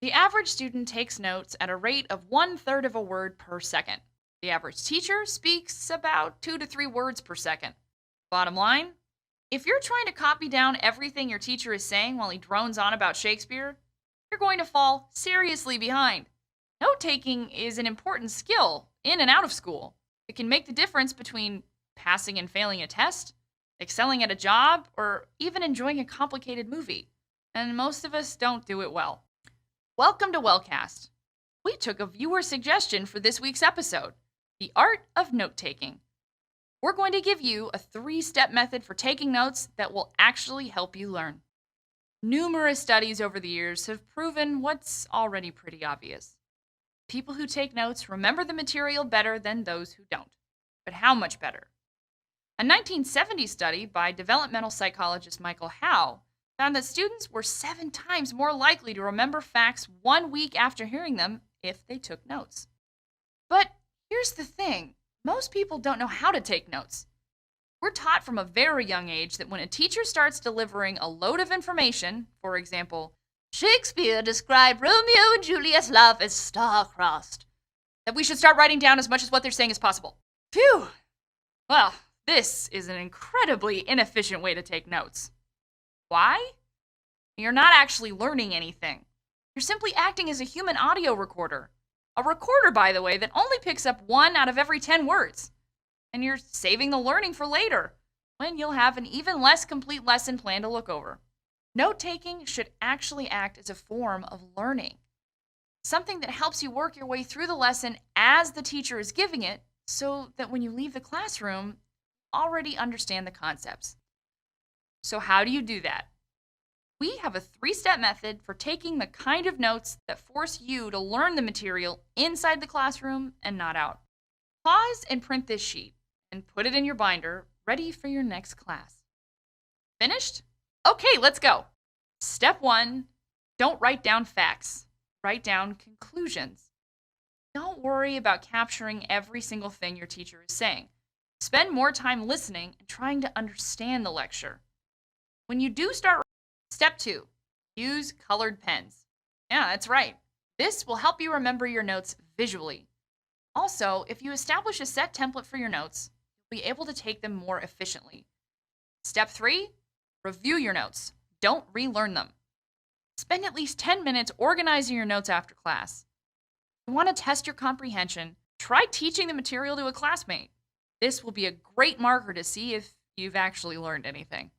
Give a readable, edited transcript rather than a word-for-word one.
The average student takes notes at a rate of 1/3 of a word per second. The average teacher speaks about 2 to 3 words per second. Bottom line, if you're trying to copy down everything your teacher is saying while he drones on about Shakespeare, you're going to fall seriously behind. Note taking is an important skill in and out of school. It can make the difference between passing and failing a test, excelling at a job, or even enjoying a complicated movie. And most of us don't do it well. Welcome to Wellcast. We took a viewer suggestion for this week's episode, the art of note taking. We're going to give you a 3-step method for taking notes that will actually help you learn. Numerous studies over the years have proven what's already pretty obvious. People who take notes remember the material better than those who don't. But how much better? A 1970 study by developmental psychologist Michael Howe found that students were 7 times more likely to remember facts 1 week after hearing them if they took notes. But here's the thing. Most people don't know how to take notes. We're taught from a very young age that when a teacher starts delivering a load of information, for example, Shakespeare described Romeo and Juliet's love as star-crossed, that we should start writing down as much as what they're saying as possible. Phew! Well, this is an incredibly inefficient way to take notes. Why? You're not actually learning anything. You're simply acting as a human audio recorder. A recorder, by the way, that only picks up 1 out of every 10 words. And you're saving the learning for later, when you'll have an even less complete lesson plan to look over. Note-taking should actually act as a form of learning. Something that helps you work your way through the lesson as the teacher is giving it, so that when you leave the classroom, you already understand the concepts. So how do you do that? We have a 3-step method for taking the kind of notes that force you to learn the material inside the classroom and not out. Pause and print this sheet and put it in your binder, ready for your next class. Finished? Okay, let's go. Step 1, don't write down facts. Write down conclusions. Don't worry about capturing every single thing your teacher is saying. Spend more time listening and trying to understand the lecture. When you do start, step 2, use colored pens. Yeah, that's right. This will help you remember your notes visually. Also, if you establish a set template for your notes, you'll be able to take them more efficiently. Step 3, review your notes. Don't relearn them. Spend at least 10 minutes organizing your notes after class. If you want to test your comprehension, try teaching the material to a classmate. This will be a great marker to see if you've actually learned anything.